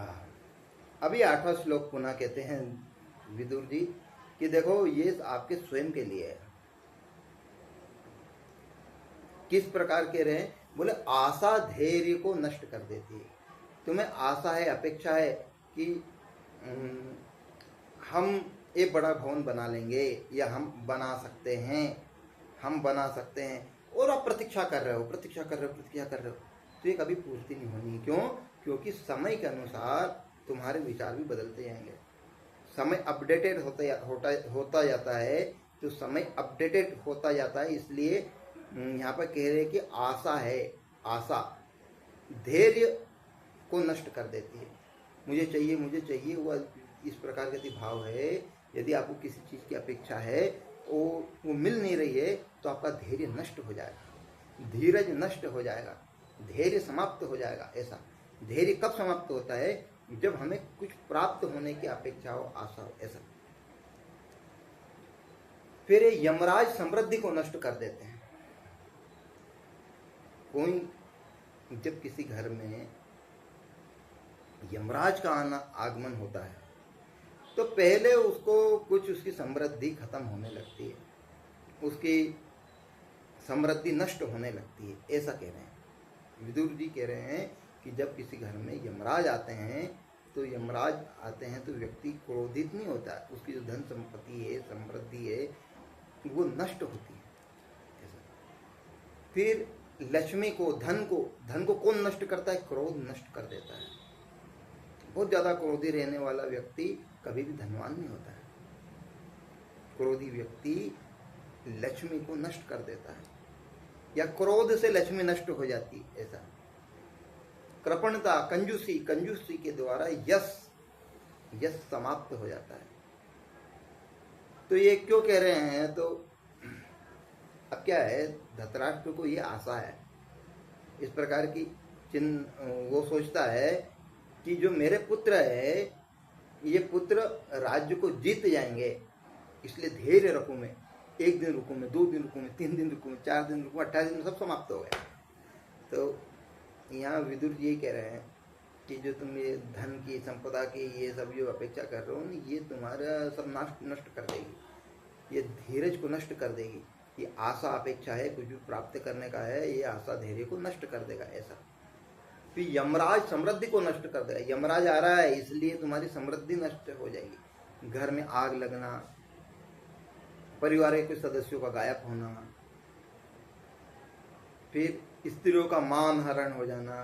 हाँ। अभी 8वां श्लोक पुनः कहते हैं विदुर जी कि देखो ये आपके स्वयं के लिए है। किस प्रकार कह रहे हैं? बोले आशा धैर्य को नष्ट कर देती है। तुम्हें आशा है, अपेक्षा है कि हम एक बड़ा भवन बना लेंगे या हम बना सकते हैं, और आप प्रतीक्षा कर रहे हो, तो ये कभी पूर्ति नहीं होनी। क्यों? क्योंकि समय के अनुसार तुम्हारे विचार भी बदलते जाएंगे। समय अपडेटेड होता जाता है, तो समय अपडेटेड होता जाता है। इसलिए यहाँ पर कह रहे हैं कि आशा धैर्य को नष्ट कर देती है। मुझे चाहिए वह इस प्रकार का भाव है। यदि आपको किसी चीज़ की अपेक्षा है और वो मिल नहीं रही है, तो आपका धैर्य नष्ट हो जाएगा, धीरज नष्ट हो जाएगा, धैर्य समाप्त हो जाएगा। ऐसा धैर्य कब समाप्त होता है? जब हमें कुछ प्राप्त होने की अपेक्षा हो, आशा हो। ऐसा फिर यमराज समृद्धि को नष्ट कर देते हैं। कोई जब किसी घर में यमराज का आगमन होता है, तो पहले उसको कुछ उसकी समृद्धि खत्म होने लगती है, उसकी समृद्धि नष्ट होने लगती है। ऐसा कह रहे हैं विदुर जी, कह रहे हैं कि जब किसी घर में यमराज आते हैं, तो व्यक्ति क्रोधित नहीं होता है, उसकी जो धन संपत्ति है, समृद्धि है, वो नष्ट होती है। ऐसा फिर लक्ष्मी को, धन को कौन नष्ट करता है? क्रोध नष्ट कर देता है। बहुत ज्यादा क्रोधी रहने वाला व्यक्ति कभी भी धनवान नहीं होता है। क्रोधी व्यक्ति लक्ष्मी को नष्ट कर देता है, या क्रोध से लक्ष्मी नष्ट हो जाती है। ऐसा कृपणता, कंजूसी के द्वारा यश समाप्त हो जाता है। तो ये क्यों कह रहे हैं? तो अब क्या है, धृतराष्ट्र को ये आशा है, इस प्रकार की वो सोचता है कि जो मेरे पुत्र है, ये पुत्र राज्य को जीत जाएंगे, इसलिए धैर्य रखूं मैं। 1 दिन रुकूं मैं, 2 दिन रुकूं मैं, 3 दिन रुकूं मैं, 4 दिन रुकूं, 28 दिन सब समाप्त हो गया। तो यहाँ विदुर जी कह रहे हैं कि जो तुम ये धन की, संपदा की, ये सब जो अपेक्षा कर रहे हो, ये तुम्हारा सब नष्ट कर देगी, ये धीरज को नष्ट कर देगी। ये आशा अपेक्षा है, कुछ भी प्राप्त करने का है, ये आशा धैर्य को नष्ट कर देगा। ऐसा फिर यमराज समृद्धि को नष्ट कर देगा। यमराज आ रहा है, इसलिए तुम्हारी समृद्धि नष्ट हो जाएगी। घर में आग लगना, परिवार के कुछ सदस्यों का गायब होना, फिर स्त्रियों का मान हरण हो जाना,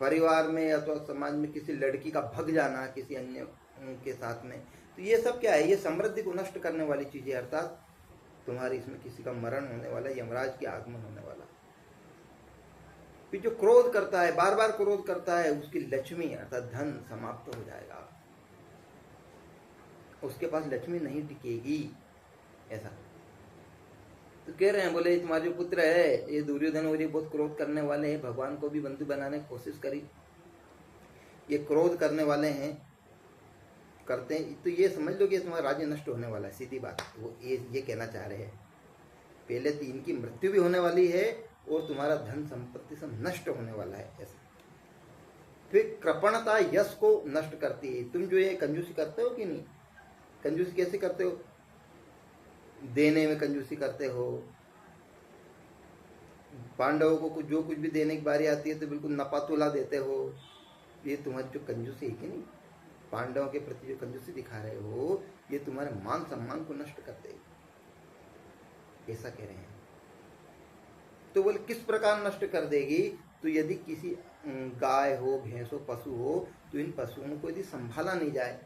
परिवार में अथवा समाज में किसी लड़की का भग जाना किसी अन्य के साथ में। तो ये सब क्या है? ये समृद्धि को नष्ट करने वाली चीजें, अर्थात तुम्हारी इसमें किसी का मरण होने वाला, यमराज के आगमन होने वाला। फिर जो क्रोध करता है, बार बार क्रोध करता है, उसकी लक्ष्मी अर्थात धन समाप्त हो जाएगा, उसके पास लक्ष्मी नहीं टिकेगी। ऐसा तो कह रहे हैं, बोले तुम्हारे जो पुत्र है, ये दुर्योधन और ये बहुत क्रोध करने वाले हैं, भगवान को भी बंधु बनाने की कोशिश करी, ये क्रोध करने वाले हैं, करते हैं, तो ये समझ लो कि तुम्हारा राज्य नष्ट होने वाला है। सीधी बात वो ये कहना चाह रहे हैं। पहले तो इनकी मृत्यु भी होने वाली है और तुम्हारा धन संपत्ति सब नष्ट होने वाला है। ऐसा फिर कृपणता यश को नष्ट करती है। तुम जो ये कंजूसी करते हो कि नहीं, कंजूसी कैसे करते हो? देने में कंजूसी करते हो। पांडवों को जो कुछ भी देने की बारी आती है तो बिल्कुल नपातुला देते हो। ये तुम्हारी जो कंजूसी है कि नहीं, पांडवों के प्रति जो कंजूसी दिखा रहे हो, ये तुम्हारे मान सम्मान को नष्ट कर देगी। ऐसा कह रहे हैं। तो बोले किस प्रकार नष्ट कर देगी? तो यदि किसी गाय हो, भैंस हो, पशु हो, तो इन पशुओं को यदि संभाला नहीं जाए,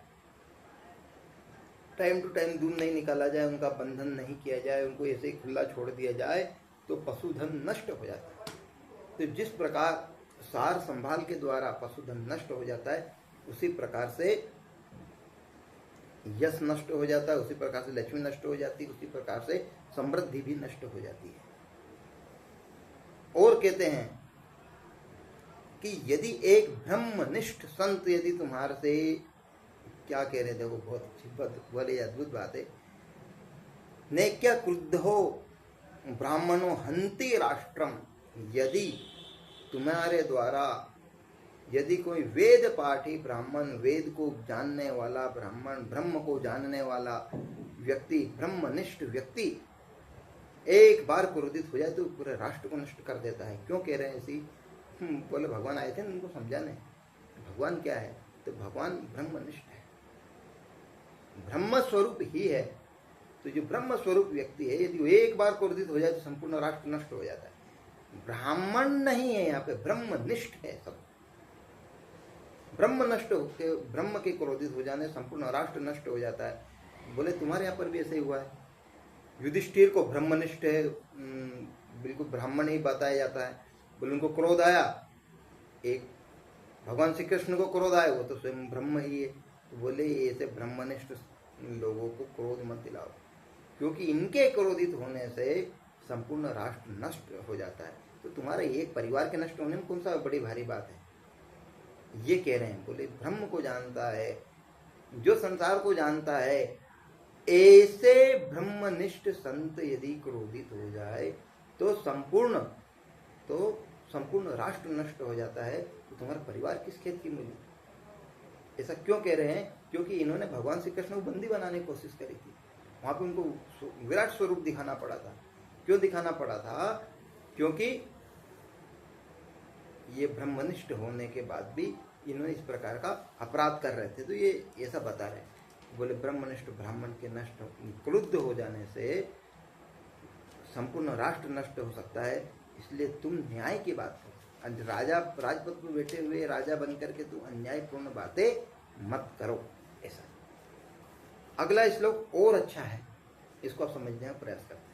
टाइम टू टाइम दूध नहीं निकाला जाए, उनका बंधन नहीं किया जाए, उनको ऐसे ही खुला छोड़ दिया जाए, तो पशुधन नष्ट हो जाता है। तो जिस प्रकार सार संभाल के द्वारा पशुधन नष्ट हो जाता है, उसी प्रकार से यश नष्ट हो जाता है, उसी प्रकार से लक्ष्मी नष्ट हो जाती है, उसी प्रकार से समृद्धि भी नष्ट हो जाती है। और कहते हैं कि यदि एक ब्रह्मनिष्ठ संत यदि तुम्हारे से, क्या कह रहे थे वो, बहुत अच्छी बड़ी अद्भुत बात है, ने क्या क्रुद्धो ब्राह्मणों हंति राष्ट्रम, यदि तुम्हारे द्वारा यदि कोई वेद पाठी ब्राह्मण, वेद को जानने वाला ब्राह्मण, ब्रह्म को जानने वाला व्यक्ति, ब्रह्मनिष्ठ व्यक्ति एक बार क्रोधित हो जाए तो पूरे राष्ट्र को नष्ट कर देता है। क्यों कह रहे हैं ऐसी? बोले भगवान आए थे उनको समझाने। भगवान क्या है? तो भगवान ब्रह्मनिष्ठ है, ब्रह्म स्वरूप ही है। तो जो ब्रह्म स्वरूप व्यक्ति है, यदि वो एक बार क्रोधित हो जाए तो संपूर्ण राष्ट्र नष्ट हो जाता है। ब्राह्मण नहीं है यहाँ पे, ब्रह्मनिष्ठ है सब। ब्रह्म नष्ट होते, ब्रह्म के क्रोधित हो जाने संपूर्ण राष्ट्र नष्ट हो जाता है। बोले तुम्हारे यहाँ पर भी ऐसे ही हुआ है। युधिष्ठिर को ब्रह्मनिष्ठ है, बिल्कुल ब्राह्मण ही बताया जाता है। बोले उनको क्रोध आया, एक भगवान श्री कृष्ण को क्रोध आया, वो तो स्वयं ब्रह्म ही है। तो बोले ऐसे ब्रह्मनिष्ठ लोगों को क्रोध मत दिलाओ, क्योंकि इनके क्रोधित होने से संपूर्ण राष्ट्र नष्ट हो जाता है। तो तुम्हारे एक परिवार के नष्ट होने में कौन सा बड़ी भारी बात है? ये कह रहे हैं। बोले ब्रह्म को जानता है, जो संसार को जानता है, ऐसे ब्रह्मनिष्ठ संत यदि क्रोधित हो जाए तो संपूर्ण राष्ट्र नष्ट हो जाता है। तो तुम्हारा परिवार किस खेत की मूली? ऐसा क्यों कह रहे हैं? क्योंकि इन्होंने भगवान श्री कृष्ण को बंदी बनाने की कोशिश करी थी। वहां पे उनको विराट स्वरूप दिखाना पड़ा था। क्यों दिखाना पड़ा था? क्योंकि ये ब्रह्मनिष्ठ होने के बाद भी इन्होंने इस प्रकार का अपराध कर रहे थे। तो ये ऐसा बता रहे हैं। बोले ब्रह्मनिष्ठ ब्राह्मण के नष्ट क्रुद्ध हो जाने से संपूर्ण राष्ट्र नष्ट हो सकता है। इसलिए तुम न्याय की बात करो। राजा राजपद पर बैठे हुए राजा बनकर के तुम अन्यायपूर्ण बातें मत करो। ऐसा अगला श्लोक और अच्छा है, इसको आप समझने का प्रयास करते हैं।